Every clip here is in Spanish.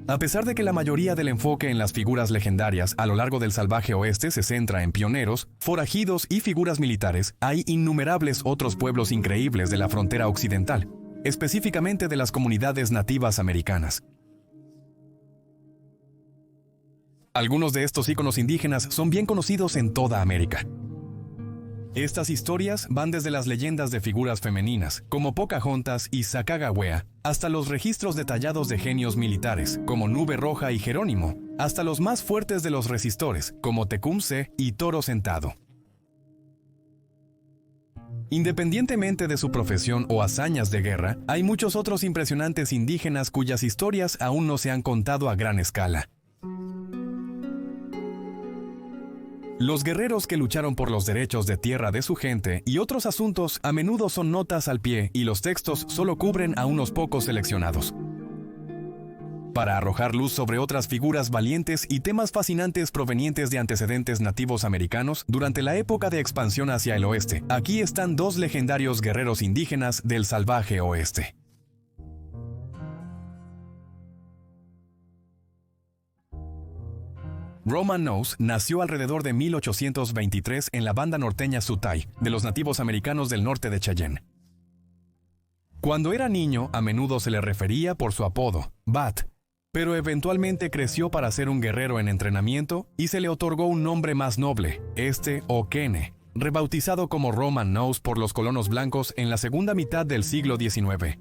A pesar de que la mayoría del enfoque en las figuras legendarias a lo largo del salvaje oeste se centra en pioneros, forajidos y figuras militares, hay innumerables otros pueblos increíbles de la frontera occidental, específicamente de las comunidades nativas americanas. Algunos de estos íconos indígenas son bien conocidos en toda América. Estas historias van desde las leyendas de figuras femeninas, como Pocahontas y Sacagawea, hasta los registros detallados de genios militares, como Nube Roja y Jerónimo, hasta los más fuertes de los resistores, como Tecumseh y Toro Sentado. Independientemente de su profesión o hazañas de guerra, hay muchos otros impresionantes indígenas cuyas historias aún no se han contado a gran escala. Los guerreros que lucharon por los derechos de tierra de su gente y otros asuntos a menudo son notas al pie y los textos solo cubren a unos pocos seleccionados. Para arrojar luz sobre otras figuras valientes y temas fascinantes provenientes de antecedentes nativos americanos durante la época de expansión hacia el oeste, aquí están dos legendarios guerreros indígenas del salvaje oeste. Roman Nose nació alrededor de 1823 en la banda norteña Sutai, de los nativos americanos del norte de Cheyenne. Cuando era niño, a menudo se le refería por su apodo, Bat, pero eventualmente creció para ser un guerrero en entrenamiento y se le otorgó un nombre más noble, o Kene, rebautizado como Roman Nose por los colonos blancos en la segunda mitad del siglo XIX.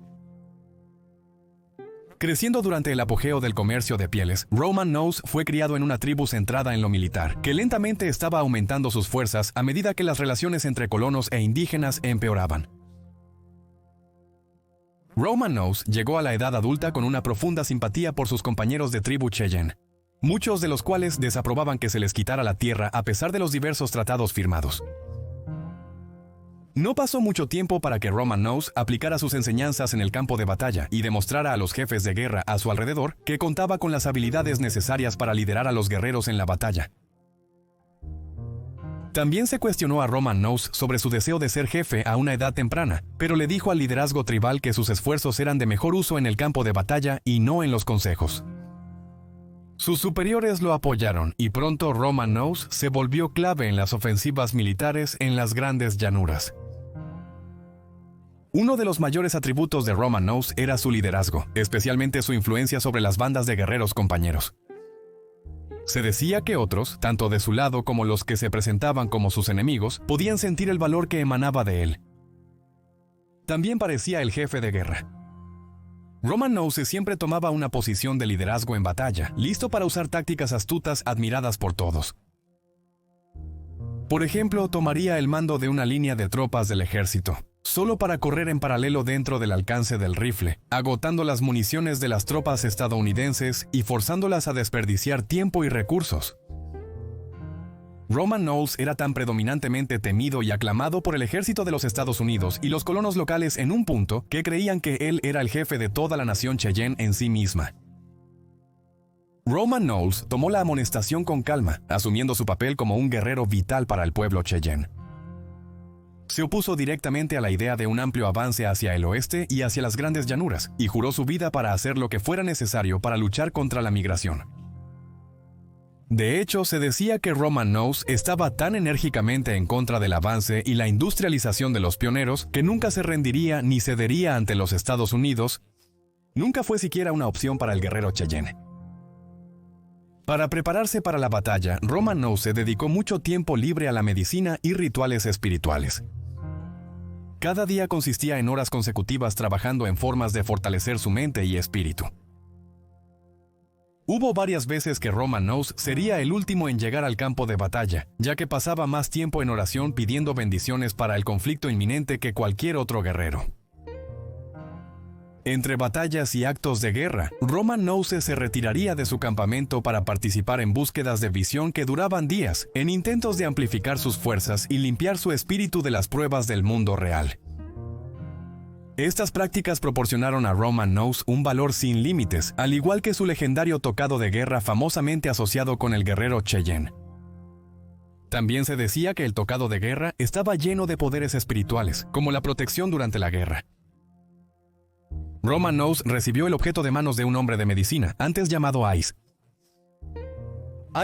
Creciendo durante el apogeo del comercio de pieles, Roman Nose fue criado en una tribu centrada en lo militar, que lentamente estaba aumentando sus fuerzas a medida que las relaciones entre colonos e indígenas empeoraban. Roman Nose llegó a la edad adulta con una profunda simpatía por sus compañeros de tribu Cheyenne, muchos de los cuales desaprobaban que se les quitara la tierra a pesar de los diversos tratados firmados. No pasó mucho tiempo para que Roman Nose aplicara sus enseñanzas en el campo de batalla y demostrara a los jefes de guerra a su alrededor que contaba con las habilidades necesarias para liderar a los guerreros en la batalla. También se cuestionó a Roman Nose sobre su deseo de ser jefe a una edad temprana, pero le dijo al liderazgo tribal que sus esfuerzos eran de mejor uso en el campo de batalla y no en los consejos. Sus superiores lo apoyaron y pronto Roman Nose se volvió clave en las ofensivas militares en las grandes llanuras. Uno de los mayores atributos de Roman Nose era su liderazgo, especialmente su influencia sobre las bandas de guerreros compañeros. Se decía que otros, tanto de su lado como los que se presentaban como sus enemigos, podían sentir el valor que emanaba de él. También parecía el jefe de guerra. Roman Nose siempre tomaba una posición de liderazgo en batalla, listo para usar tácticas astutas admiradas por todos. Por ejemplo, tomaría el mando de una línea de tropas del ejército, solo para correr en paralelo dentro del alcance del rifle, agotando las municiones de las tropas estadounidenses y forzándolas a desperdiciar tiempo y recursos. Roman Nose era tan predominantemente temido y aclamado por el ejército de los Estados Unidos y los colonos locales en un punto que creían que él era el jefe de toda la nación Cheyenne en sí misma. Roman Nose tomó la amonestación con calma, asumiendo su papel como un guerrero vital para el pueblo Cheyenne. Se opuso directamente a la idea de un amplio avance hacia el oeste y hacia las grandes llanuras, y juró su vida para hacer lo que fuera necesario para luchar contra la migración. De hecho, se decía que Roman Nose estaba tan enérgicamente en contra del avance y la industrialización de los pioneros que nunca se rendiría ni cedería ante los Estados Unidos. Nunca fue siquiera una opción para el guerrero Cheyenne. Para prepararse para la batalla, Roman Nose dedicó mucho tiempo libre a la medicina y rituales espirituales. Cada día consistía en horas consecutivas trabajando en formas de fortalecer su mente y espíritu. Hubo varias veces que Roman Nose sería el último en llegar al campo de batalla, ya que pasaba más tiempo en oración pidiendo bendiciones para el conflicto inminente que cualquier otro guerrero. Entre batallas y actos de guerra, Roman Nose se retiraría de su campamento para participar en búsquedas de visión que duraban días, en intentos de amplificar sus fuerzas y limpiar su espíritu de las pruebas del mundo real. Estas prácticas proporcionaron a Roman Nose un valor sin límites, al igual que su legendario tocado de guerra famosamente asociado con el guerrero Cheyenne. También se decía que el tocado de guerra estaba lleno de poderes espirituales, como la protección durante la guerra. Roman Nose recibió el objeto de manos de un hombre de medicina, antes llamado Ice.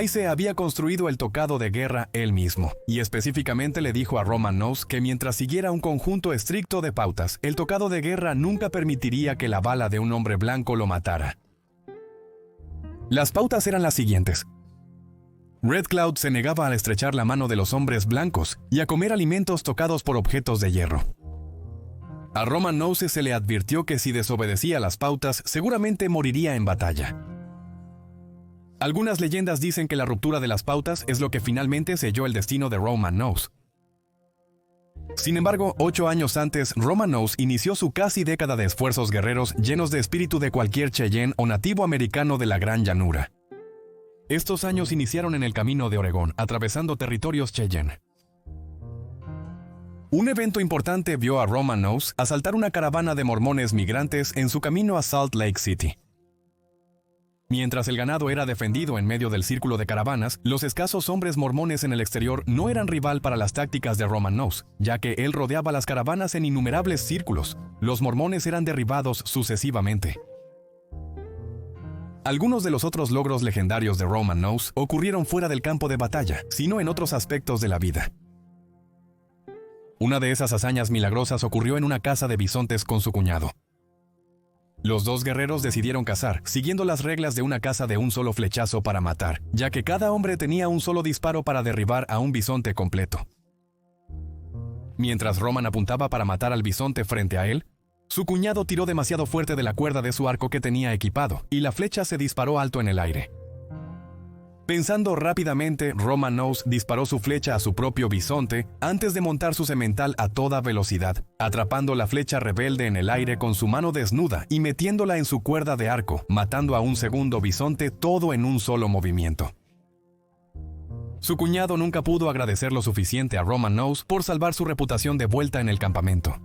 Ice había construido el tocado de guerra él mismo, y específicamente le dijo a Roman Nose que mientras siguiera un conjunto estricto de pautas, el tocado de guerra nunca permitiría que la bala de un hombre blanco lo matara. Las pautas eran las siguientes. Red Cloud se negaba a estrechar la mano de los hombres blancos y a comer alimentos tocados por objetos de hierro. A Roman Nose se le advirtió que si desobedecía las pautas, seguramente moriría en batalla. Algunas leyendas dicen que la ruptura de las pautas es lo que finalmente selló el destino de Roman Nose. Sin embargo, 8 años antes, Roman Nose inició su casi década de esfuerzos guerreros llenos de espíritu de cualquier Cheyenne o nativo americano de la Gran Llanura. Estos años iniciaron en el camino de Oregón, atravesando territorios Cheyenne. Un evento importante vio a Roman Nose asaltar una caravana de mormones migrantes en su camino a Salt Lake City. Mientras el ganado era defendido en medio del círculo de caravanas, los escasos hombres mormones en el exterior no eran rival para las tácticas de Roman Nose, ya que él rodeaba las caravanas en innumerables círculos. Los mormones eran derribados sucesivamente. Algunos de los otros logros legendarios de Roman Nose ocurrieron fuera del campo de batalla, sino en otros aspectos de la vida. Una de esas hazañas milagrosas ocurrió en una caza de bisontes con su cuñado. Los dos guerreros decidieron cazar, siguiendo las reglas de una caza de un solo flechazo para matar, ya que cada hombre tenía un solo disparo para derribar a un bisonte completo. Mientras Roman apuntaba para matar al bisonte frente a él, su cuñado tiró demasiado fuerte de la cuerda de su arco que tenía equipado, y la flecha se disparó alto en el aire. Pensando rápidamente, Roman Nose disparó su flecha a su propio bisonte antes de montar su semental a toda velocidad, atrapando la flecha rebelde en el aire con su mano desnuda y metiéndola en su cuerda de arco, matando a un segundo bisonte todo en un solo movimiento. Su cuñado nunca pudo agradecer lo suficiente a Roman Nose por salvar su reputación de vuelta en el campamento.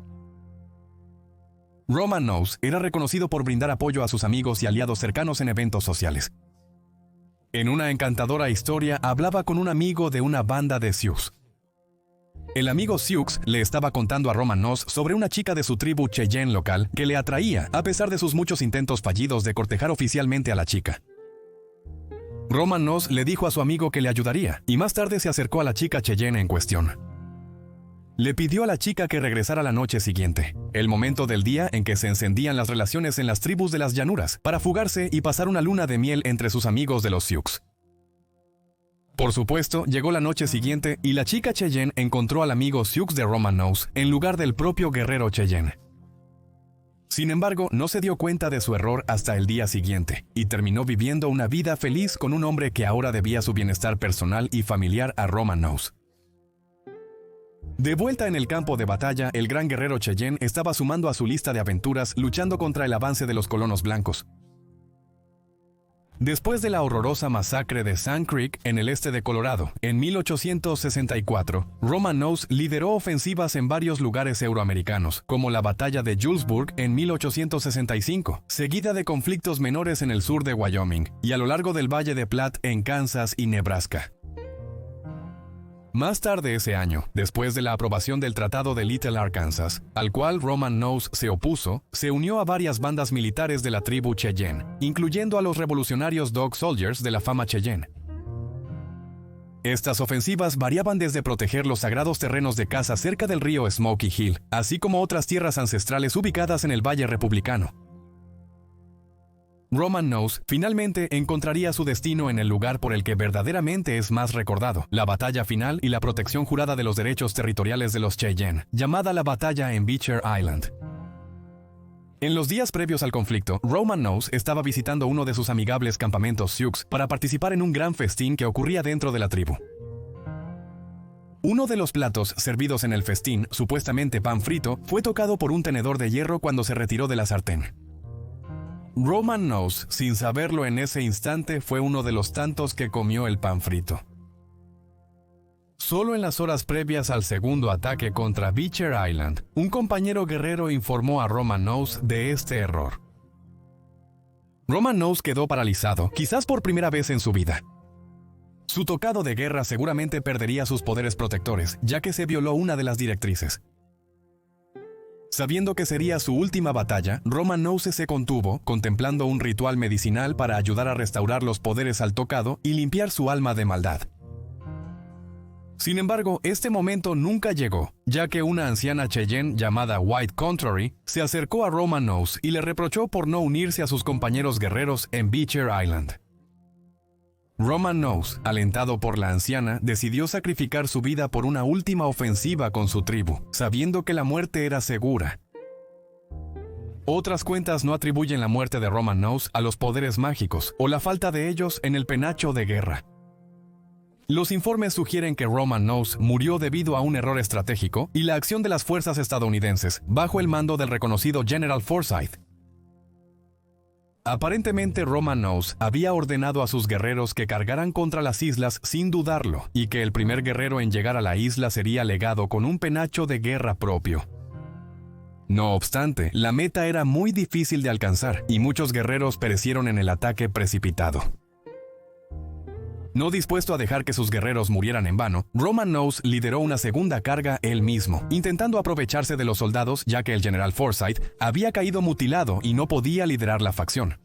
Roman Nose era reconocido por brindar apoyo a sus amigos y aliados cercanos en eventos sociales. En una encantadora historia hablaba con un amigo de una banda de Sioux. El amigo Sioux le estaba contando a Roman Nose sobre una chica de su tribu Cheyenne local que le atraía a pesar de sus muchos intentos fallidos de cortejar oficialmente a la chica. Roman Nose le dijo a su amigo que le ayudaría y más tarde se acercó a la chica Cheyenne en cuestión. Le pidió a la chica que regresara la noche siguiente, el momento del día en que se encendían las relaciones en las tribus de las llanuras, para fugarse y pasar una luna de miel entre sus amigos de los Sioux. Por supuesto, llegó la noche siguiente y la chica Cheyenne encontró al amigo Sioux de Roman Nose en lugar del propio guerrero Cheyenne. Sin embargo, no se dio cuenta de su error hasta el día siguiente, y terminó viviendo una vida feliz con un hombre que ahora debía su bienestar personal y familiar a Roman Nose. De vuelta en el campo de batalla, el gran guerrero Cheyenne estaba sumando a su lista de aventuras luchando contra el avance de los colonos blancos. Después de la horrorosa masacre de Sand Creek en el este de Colorado, en 1864, Roman Nose lideró ofensivas en varios lugares euroamericanos, como la batalla de Julesburg en 1865, seguida de conflictos menores en el sur de Wyoming, y a lo largo del Valle de Platte en Kansas y Nebraska. Más tarde ese año, después de la aprobación del Tratado de Little Arkansas, al cual Roman Nose se opuso, se unió a varias bandas militares de la tribu Cheyenne, incluyendo a los revolucionarios Dog Soldiers de la fama Cheyenne. Estas ofensivas variaban desde proteger los sagrados terrenos de caza cerca del río Smoky Hill, así como otras tierras ancestrales ubicadas en el Valle Republicano. Roman Nose finalmente encontraría su destino en el lugar por el que verdaderamente es más recordado, la batalla final y la protección jurada de los derechos territoriales de los Cheyenne, llamada la batalla en Beecher Island. En los días previos al conflicto, Roman Nose estaba visitando uno de sus amigables campamentos Sioux para participar en un gran festín que ocurría dentro de la tribu. Uno de los platos servidos en el festín, supuestamente pan frito, fue tocado por un tenedor de hierro cuando se retiró de la sartén. Roman Nose, sin saberlo en ese instante, fue uno de los tantos que comió el pan frito. Solo en las horas previas al segundo ataque contra Beecher Island, un compañero guerrero informó a Roman Nose de este error. Roman Nose quedó paralizado, quizás por primera vez en su vida. Su tocado de guerra seguramente perdería sus poderes protectores, ya que se violó una de las directrices. Sabiendo que sería su última batalla, Roman Nose se contuvo, contemplando un ritual medicinal para ayudar a restaurar los poderes al tocado y limpiar su alma de maldad. Sin embargo, este momento nunca llegó, ya que una anciana Cheyenne llamada White Contrary se acercó a Roman Nose y le reprochó por no unirse a sus compañeros guerreros en Beecher Island. Roman Nose, alentado por la anciana, decidió sacrificar su vida por una última ofensiva con su tribu, sabiendo que la muerte era segura. Otras cuentas no atribuyen la muerte de Roman Nose a los poderes mágicos o la falta de ellos en el penacho de guerra. Los informes sugieren que Roman Nose murió debido a un error estratégico y la acción de las fuerzas estadounidenses, bajo el mando del reconocido General Forsyth. Aparentemente Roman Nose había ordenado a sus guerreros que cargaran contra las islas sin dudarlo, y que el primer guerrero en llegar a la isla sería legado con un penacho de guerra propio. No obstante, la meta era muy difícil de alcanzar, y muchos guerreros perecieron en el ataque precipitado. No dispuesto a dejar que sus guerreros murieran en vano, Roman Nose lideró una segunda carga él mismo, intentando aprovecharse de los soldados ya que el general Forsyth había caído mutilado y no podía liderar la facción.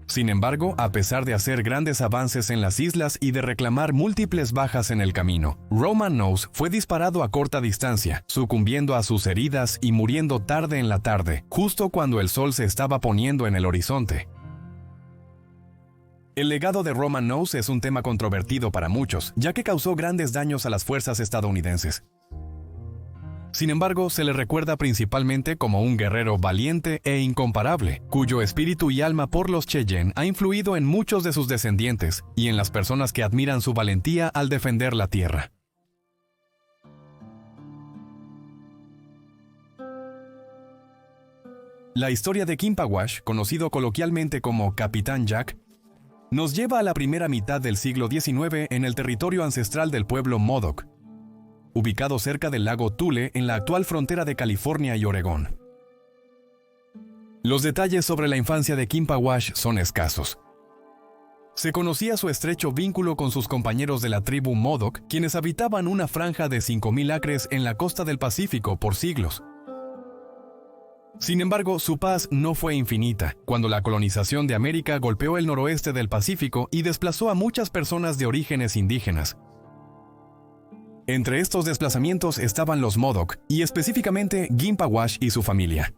Sin embargo, a pesar de hacer grandes avances en las islas y de reclamar múltiples bajas en el camino, Roman Nose fue disparado a corta distancia, sucumbiendo a sus heridas y muriendo tarde en la tarde, justo cuando el sol se estaba poniendo en el horizonte. El legado de Roman Nose es un tema controvertido para muchos, ya que causó grandes daños a las fuerzas estadounidenses. Sin embargo, se le recuerda principalmente como un guerrero valiente e incomparable, cuyo espíritu y alma por los Cheyenne ha influido en muchos de sus descendientes y en las personas que admiran su valentía al defender la tierra. La historia de Kimpawash, conocido coloquialmente como Capitán Jack, nos lleva a la primera mitad del siglo XIX en el territorio ancestral del pueblo Modoc, ubicado cerca del lago Tule en la actual frontera de California y Oregón. Los detalles sobre la infancia de Kimpawash son escasos. Se conocía su estrecho vínculo con sus compañeros de la tribu Modoc, quienes habitaban una franja de 5.000 acres en la costa del Pacífico por siglos. Sin embargo, su paz no fue infinita, cuando la colonización de América golpeó el noroeste del Pacífico y desplazó a muchas personas de orígenes indígenas. Entre estos desplazamientos estaban los Modoc, y específicamente Kimpawash y su familia.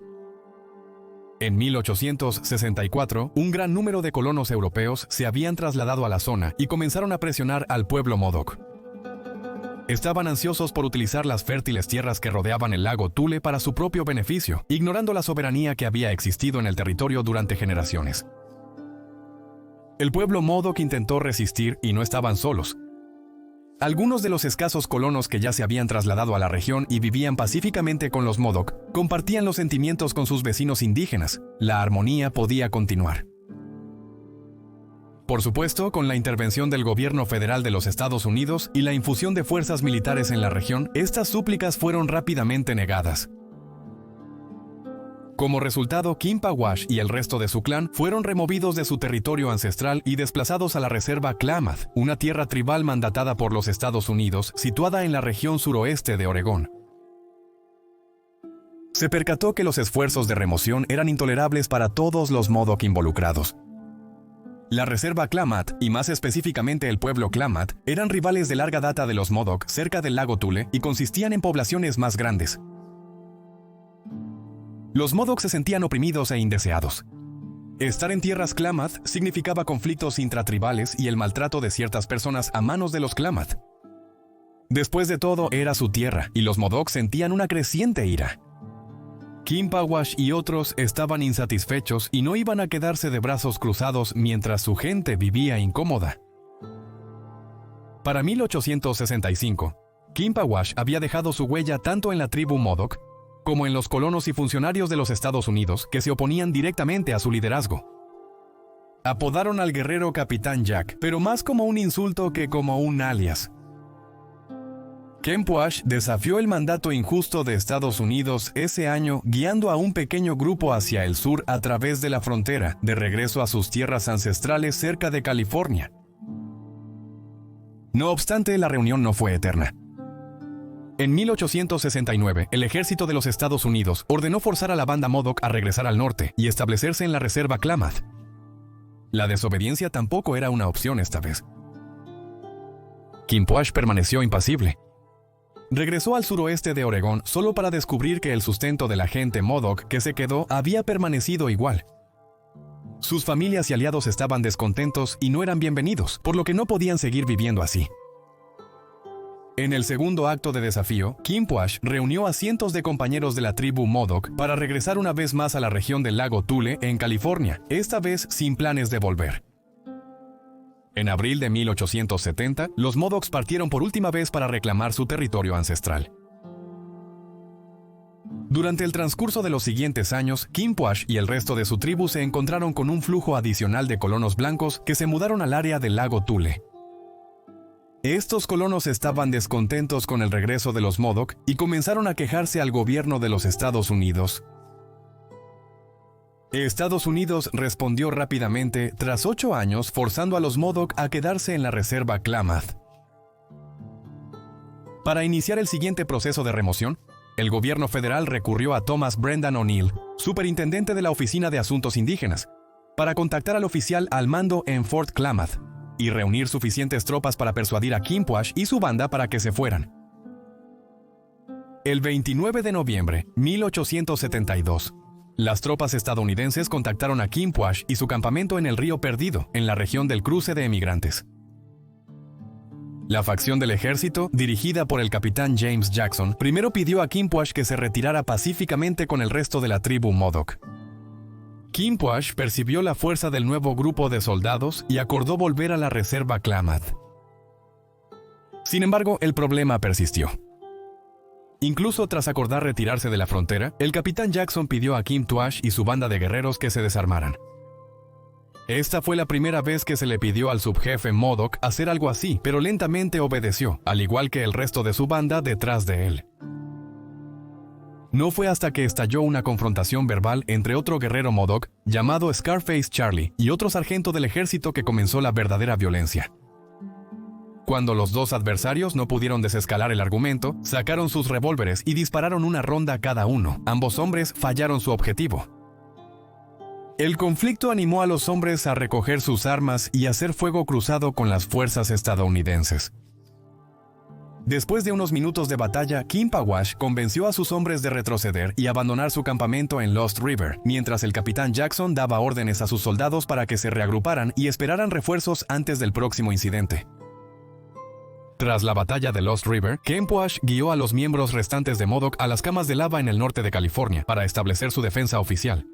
En 1864, un gran número de colonos europeos se habían trasladado a la zona y comenzaron a presionar al pueblo Modoc. Estaban ansiosos por utilizar las fértiles tierras que rodeaban el lago Tule para su propio beneficio, ignorando la soberanía que había existido en el territorio durante generaciones. El pueblo Modoc intentó resistir y no estaban solos. Algunos de los escasos colonos que ya se habían trasladado a la región y vivían pacíficamente con los Modoc compartían los sentimientos con sus vecinos indígenas. La armonía podía continuar. Por supuesto, con la intervención del gobierno federal de los Estados Unidos y la infusión de fuerzas militares en la región, estas súplicas fueron rápidamente negadas. Como resultado, Kimpawash y el resto de su clan fueron removidos de su territorio ancestral y desplazados a la reserva Klamath, una tierra tribal mandatada por los Estados Unidos, situada en la región suroeste de Oregón. Se percató que los esfuerzos de remoción eran intolerables para todos los Modoc involucrados. La reserva Klamath, y más específicamente el pueblo Klamath, eran rivales de larga data de los Modoc cerca del lago Tule y consistían en poblaciones más grandes. Los Modoc se sentían oprimidos e indeseados. Estar en tierras Klamath significaba conflictos intratribales y el maltrato de ciertas personas a manos de los Klamath. Después de todo, era su tierra, y los Modoc sentían una creciente ira. Kimpawash y otros estaban insatisfechos y no iban a quedarse de brazos cruzados mientras su gente vivía incómoda. Para 1865, Kimpawash había dejado su huella tanto en la tribu Modoc como en los colonos y funcionarios de los Estados Unidos que se oponían directamente a su liderazgo. Apodaron al guerrero Capitán Jack, pero más como un insulto que como un alias. Kimpawash desafió el mandato injusto de Estados Unidos ese año, guiando a un pequeño grupo hacia el sur a través de la frontera, de regreso a sus tierras ancestrales cerca de California. No obstante, la reunión no fue eterna. En 1869, el ejército de los Estados Unidos ordenó forzar a la banda Modoc a regresar al norte y establecerse en la reserva Klamath. La desobediencia tampoco era una opción esta vez. Quinpoash permaneció impasible. Regresó al suroeste de Oregón solo para descubrir que el sustento de la gente Modoc que se quedó había permanecido igual. Sus familias y aliados estaban descontentos y no eran bienvenidos, por lo que no podían seguir viviendo así. En el segundo acto de desafío, Quinpoash reunió a cientos de compañeros de la tribu Modoc para regresar una vez más a la región del lago Tule, en California, esta vez sin planes de volver. En abril de 1870, los Modocs partieron por última vez para reclamar su territorio ancestral. Durante el transcurso de los siguientes años, Quinpoash y el resto de su tribu se encontraron con un flujo adicional de colonos blancos que se mudaron al área del lago Tule. Estos colonos estaban descontentos con el regreso de los Modoc y comenzaron a quejarse al gobierno de los Estados Unidos. Estados Unidos respondió rápidamente tras 8 años forzando a los Modoc a quedarse en la reserva Klamath. Para iniciar el siguiente proceso de remoción, el gobierno federal recurrió a Thomas Brendan O'Neill, superintendente de la Oficina de Asuntos Indígenas, para contactar al oficial al mando en Fort Klamath y reunir suficientes tropas para persuadir a Quinpoash y su banda para que se fueran. El 29 de noviembre de 1872, las tropas estadounidenses contactaron a Quinpoash y su campamento en el Río Perdido, en la región del cruce de emigrantes. La facción del ejército, dirigida por el capitán James Jackson, primero pidió a Quinpoash que se retirara pacíficamente con el resto de la tribu Modoc. Quinpoash percibió la fuerza del nuevo grupo de soldados y acordó volver a la reserva Klamath. Sin embargo, el problema persistió. Incluso tras acordar retirarse de la frontera, el capitán Jackson pidió a Quinpoash y su banda de guerreros que se desarmaran. Esta fue la primera vez que se le pidió al subjefe Modoc hacer algo así, pero lentamente obedeció, al igual que el resto de su banda detrás de él. No fue hasta que estalló una confrontación verbal entre otro guerrero Modoc, llamado Scarface Charlie, y otro sargento del ejército que comenzó la verdadera violencia. Cuando los dos adversarios no pudieron desescalar el argumento, sacaron sus revólveres y dispararon una ronda cada uno. Ambos hombres fallaron su objetivo. El conflicto animó a los hombres a recoger sus armas y hacer fuego cruzado con las fuerzas estadounidenses. Después de unos minutos de batalla, Quinpoash convenció a sus hombres de retroceder y abandonar su campamento en Lost River, mientras el capitán Jackson daba órdenes a sus soldados para que se reagruparan y esperaran refuerzos antes del próximo incidente. Tras la batalla de Lost River, Quinpoash guió a los miembros restantes de Modoc a las camas de lava en el norte de California para establecer su defensa oficial.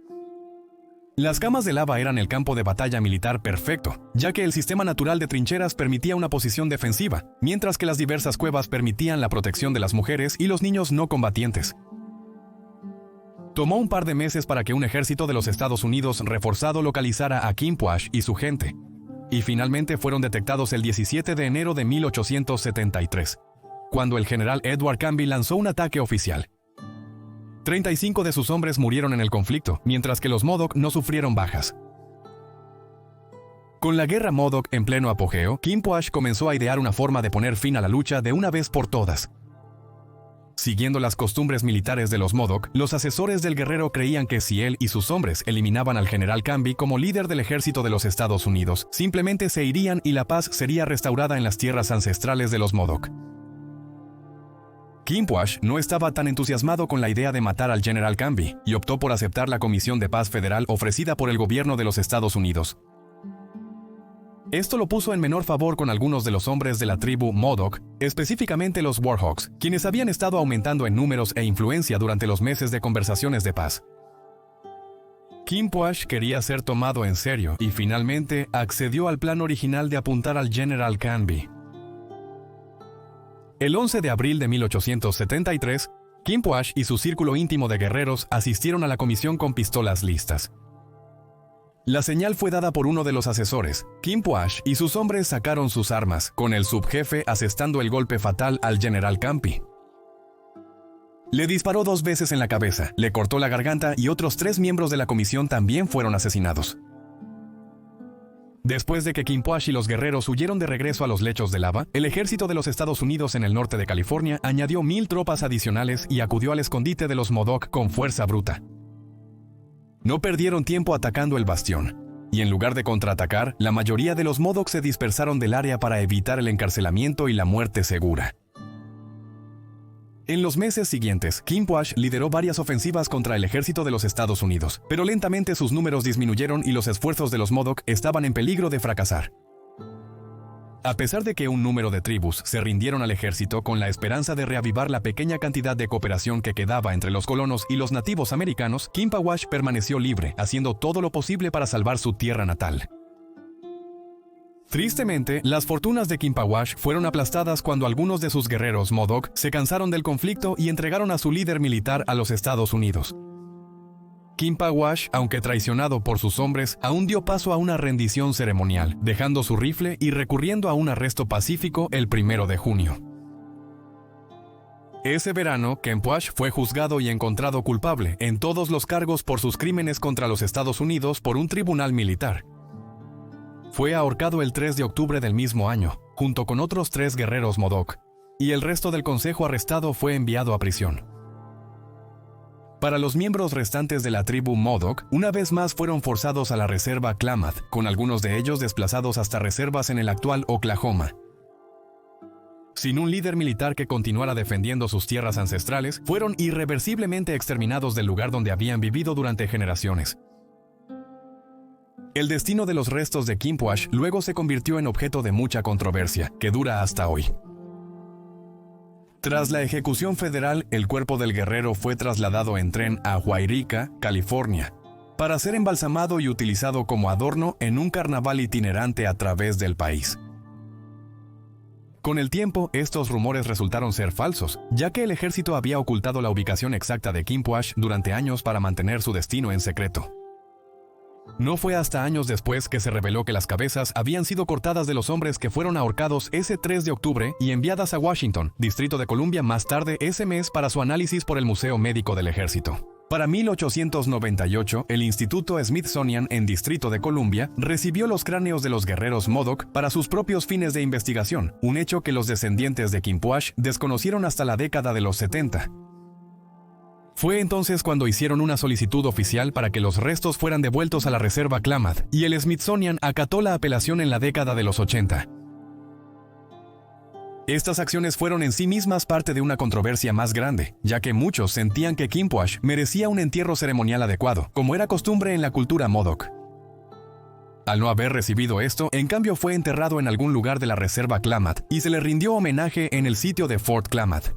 Las camas de lava eran el campo de batalla militar perfecto, ya que el sistema natural de trincheras permitía una posición defensiva, mientras que las diversas cuevas permitían la protección de las mujeres y los niños no combatientes. Tomó un par de meses para que un ejército de los Estados Unidos reforzado localizara a Quinpoash y su gente, y finalmente fueron detectados el 17 de enero de 1873, cuando el general Edward Canby lanzó un ataque oficial. 35 de sus hombres murieron en el conflicto, mientras que los Modoc no sufrieron bajas. Con la guerra Modoc en pleno apogeo, Quinpoash comenzó a idear una forma de poner fin a la lucha de una vez por todas. Siguiendo las costumbres militares de los Modoc, los asesores del guerrero creían que si él y sus hombres eliminaban al general Canby como líder del ejército de los Estados Unidos, simplemente se irían y la paz sería restaurada en las tierras ancestrales de los Modoc. Quinpoash no estaba tan entusiasmado con la idea de matar al general Canby y optó por aceptar la Comisión de Paz Federal ofrecida por el gobierno de los Estados Unidos. Esto lo puso en menor favor con algunos de los hombres de la tribu Modoc, específicamente los Warhawks, quienes habían estado aumentando en números e influencia durante los meses de conversaciones de paz. Quinpoash quería ser tomado en serio y finalmente accedió al plan original de apuntar al general Canby. El 11 de abril de 1873, Quinpoash y su círculo íntimo de guerreros asistieron a la comisión con pistolas listas. La señal fue dada por uno de los asesores. Quinpoash y sus hombres sacaron sus armas, con el subjefe asestando el golpe fatal al general Canby. Le disparó 2 veces en la cabeza, le cortó la garganta y otros 3 miembros de la comisión también fueron asesinados. Después de que Quimpuash y los guerreros huyeron de regreso a los lechos de lava, el ejército de los Estados Unidos en el norte de California añadió 1000 tropas adicionales y acudió al escondite de los Modoc con fuerza bruta. No perdieron tiempo atacando el bastión, y en lugar de contraatacar, la mayoría de los Modoc se dispersaron del área para evitar el encarcelamiento y la muerte segura. En los meses siguientes, Quimpuash lideró varias ofensivas contra el ejército de los Estados Unidos, pero lentamente sus números disminuyeron y los esfuerzos de los Modoc estaban en peligro de fracasar. A pesar de que un número de tribus se rindieron al ejército con la esperanza de reavivar la pequeña cantidad de cooperación que quedaba entre los colonos y los nativos americanos, Quimpuash permaneció libre, haciendo todo lo posible para salvar su tierra natal. Tristemente, las fortunas de Quimpuash fueron aplastadas cuando algunos de sus guerreros Modoc se cansaron del conflicto y entregaron a su líder militar a los Estados Unidos. Quimpuash, aunque traicionado por sus hombres, aún dio paso a una rendición ceremonial, dejando su rifle y recurriendo a un arresto pacífico el 1 de junio. Ese verano, Quimpuash fue juzgado y encontrado culpable en todos los cargos por sus crímenes contra los Estados Unidos por un tribunal militar. Fue ahorcado el 3 de octubre del mismo año, junto con otros 3 guerreros Modoc, y el resto del consejo arrestado fue enviado a prisión. Para los miembros restantes de la tribu Modoc, una vez más fueron forzados a la reserva Klamath, con algunos de ellos desplazados hasta reservas en el actual Oklahoma. Sin un líder militar que continuara defendiendo sus tierras ancestrales, fueron irreversiblemente exterminados del lugar donde habían vivido durante generaciones. El destino de los restos de Quimpuash luego se convirtió en objeto de mucha controversia, que dura hasta hoy. Tras la ejecución federal, el cuerpo del guerrero fue trasladado en tren a Wairika, California, para ser embalsamado y utilizado como adorno en un carnaval itinerante a través del país. Con el tiempo, estos rumores resultaron ser falsos, ya que el ejército había ocultado la ubicación exacta de Quimpuash durante años para mantener su destino en secreto. No fue hasta años después que se reveló que las cabezas habían sido cortadas de los hombres que fueron ahorcados ese 3 de octubre y enviadas a Washington, Distrito de Columbia, más tarde ese mes para su análisis por el Museo Médico del Ejército. Para 1898, el Instituto Smithsonian en Distrito de Columbia recibió los cráneos de los guerreros Modoc para sus propios fines de investigación, un hecho que los descendientes de Quimpuash desconocieron hasta la década de los 70. Fue entonces cuando hicieron una solicitud oficial para que los restos fueran devueltos a la reserva Klamath, y el Smithsonian acató la apelación en la década de los 80. Estas acciones fueron en sí mismas parte de una controversia más grande, ya que muchos sentían que Quimpuash merecía un entierro ceremonial adecuado, como era costumbre en la cultura Modoc. Al no haber recibido esto, en cambio fue enterrado en algún lugar de la reserva Klamath y se le rindió homenaje en el sitio de Fort Klamath.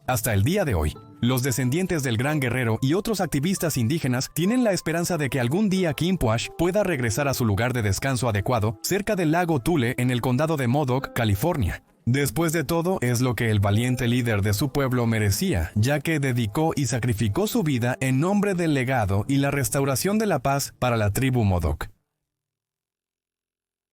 Hasta el día de hoy, los descendientes del gran guerrero y otros activistas indígenas tienen la esperanza de que algún día Quimpuash pueda regresar a su lugar de descanso adecuado cerca del lago Tule en el condado de Modoc, California. Después de todo, es lo que el valiente líder de su pueblo merecía, ya que dedicó y sacrificó su vida en nombre del legado y la restauración de la paz para la tribu Modoc.